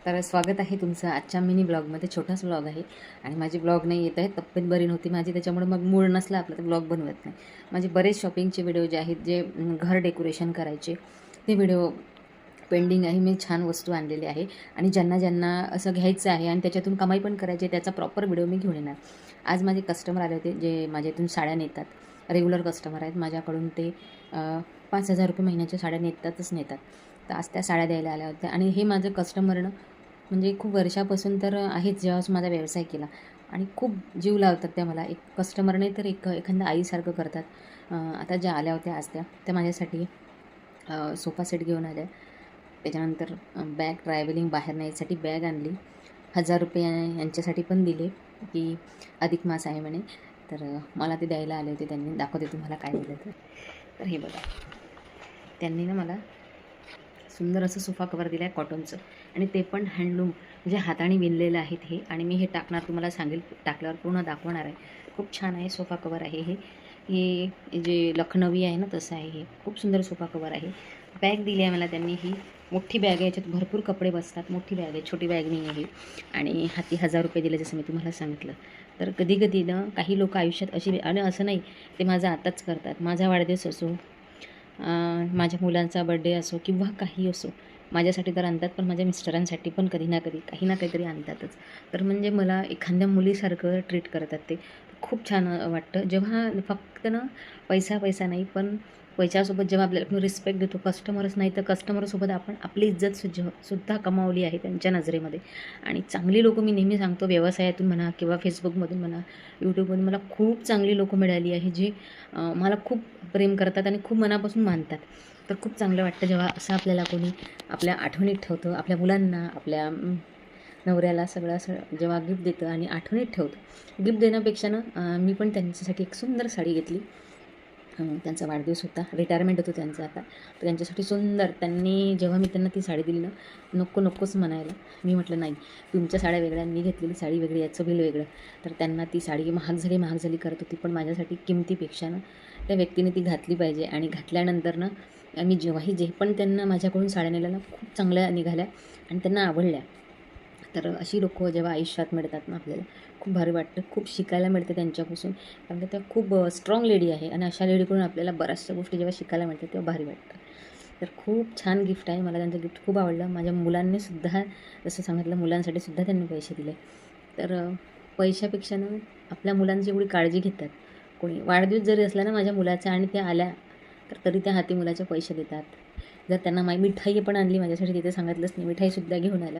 तर स्वागत आहे तुमचं आजच्या मिनी ब्लॉगमध्ये. छोटाच ब्लॉग आहे आणि माझी ब्लॉग नाही येत आहे, तब्येत बरी नव्हती माझी, त्याच्यामुळे मग मूड नसला आपला तर ब्लॉग बनवत नाही. माझे बरेच शॉपिंगचे व्हिडिओ जे आहेत, जे घर डेकोरेशन करायचे ते व्हिडिओ पेंडिंग आहे. मी छान वस्तू आणलेली आहे आणि ज्यांना ज्यांना असं घ्यायचं आहे आणि त्याच्यातून कमाई पण करायची आहे, त्याचा प्रॉपर व्हिडिओ मी घेऊन येणार. आज माझे कस्टमर आले होते जे माझ्या इथून साड्या नेतात, रेग्युलर कस्टमर आहेत माझ्याकडून. ते 5,000 रुपये महिन्याच्या साड्या नेतात. तर आज त्या साड्या द्यायला आल्या होत्या आणि हे माझं कस्टमरनं म्हणजे खूप वर्षापासून तर आहेच, जेव्हापासून माझा व्यवसाय केला आणि खूप जीव लावतात त्या मला. एक कस्टमरने तर एखाद्या आईसारखं करतात. आता ज्या आल्या होत्या आज त्या माझ्यासाठी सोफा सेट घेऊन आल्या. त्याच्यानंतर बॅग, ट्रॅव्हलिंग बाहेर न्यायसाठी बॅग आणली. 1,000 रुपये यांच्यासाठी पण दिले की अधिक मास आहे म्हणे. तर मला ते द्यायला आले होते. त्यांनी दाखवते तुम्हाला काय दिलं तर हे बघा, त्यांनी ना मला सुंदर असं सोफा कवर दिलं आहे कॉटनचं, आणि ते पण हँडलूम, म्हणजे हाताने विणलेलं आहेत हे. आणि मी हे टाकणार, तुम्हाला सांगेल टाकल्यावर पूर्ण दाखवणार आहे. खूप छान आहे सोफा कवर आहे हे जे लखनवी आहे ना तसं आहे हे. खूप सुंदर सोफा कवर आहे. बॅग दिली आहे मला त्यांनी, ही मोठी बॅग आहे, याच्यात भरपूर कपडे बसतात. मोठी बॅग आहे, छोटी बॅग नाही आहे. आणि हाती 1,000 रुपये दिले जसं मी तुम्हाला सांगितलं. तर कधी कधी ना काही लोक आयुष्यात अशी, आणि असं नाही ते माझं आताच करतात, माझा वाढदिवस असो, माझ्या मुलांचा बड्डे असो किंवा काही असो, माझ्यासाठी तर आणतात, पण माझ्या मिस्टरांसाठी पण कधी ना कधी काही ना काहीतरी आणतातच. तर म्हणजे मला एखाद्या मुलीसारखं ट्रीट करतात ते. खूप छान वाटतं जेव्हा फक्त ना पैसा नाही, पण पैशासोबत जेव्हा आपल्याला रिस्पेक्ट देतो, कस्टमरच नाही तर कस्टमरसोबत आपण आपली इज्जत सुद्धा कमावली आहे त्यांच्या नजरेमध्ये. आणि चांगली लोकं, मी नेहमी सांगतो, व्यवसायातून म्हणा किंवा फेसबुकमधून म्हणा, यूट्यूबमधून मला खूप चांगली लोकं मिळाली आहे, जी मला खूप प्रेम करतात आणि खूप मनापासून मानतात. तर खूप चांगलं वाटतं जेव्हा असं आपल्याला कोणी आपल्या आठवणीत ठेवतं, आपल्या मुलांना, आपल्या नवऱ्याला सगळं असं जेव्हा गिफ्ट देतं आणि आठवणीत ठेवतं. गिफ्ट देण्यापेक्षा ना मी पण त्यांच्यासाठी एक सुंदर साडी घेतली. त्यांचा वाढदिवस होता, रिटायरमेंट होतं त्यांचं आता. तर त्यांच्यासाठी सुंदर, त्यांनी जेव्हा मी त्यांना ती साडी दिली ना, नकोच म्हणायला. मी म्हटलं नाही, तुमच्या साड्या वेगळ्या, मी घेतलेली साडी वेगळी, याचं बिल वेगळं. तर त्यांना ती साडी महाग झाली करत होती, पण माझ्यासाठी किमतीपेक्षा ना त्या व्यक्तीने ती घातली पाहिजे. आणि घातल्यानंतर ना मी जेव्हाही जे पण त्यांना माझ्याकडून साड्या नेल्या ना, खूप चांगल्या निघाल्या आणि त्यांना आवडल्या. तर अशी लोकं जेव्हा आयुष्यात मिळतात ना आपल्याला, खूप भारी वाटतं. खूप शिकायला मिळतं त्यांच्यापासून, कारण त्या खूप स्ट्रॉंग लेडी आहे आणि अशा लेडीकडून आपल्याला बऱ्याचशा गोष्टी जेव्हा शिकायला मिळतात तेव्हा भारी वाटतं. तर खूप छान गिफ्ट आहे. मला त्यांचं गिफ्ट खूप आवडलं. माझ्या मुलांनीसुद्धा, जसं सांगितलं, मुलांसाठी सुद्धा त्यांनी पैसे दिले. तर पैशापेक्षा ना आपल्या मुलांची एवढी काळजी घेतात. कोणी वाढदिवस जरी असला ना माझ्या मुलाचा आणि त्या आल्या, तर तरी त्या हाती मुलाचे पैसे देतात. जर त्यांना मिठाई पण आणली माझ्यासाठी, तिथे सांगितलंच नाही, मिठाईसुद्धा घेऊन आल्या.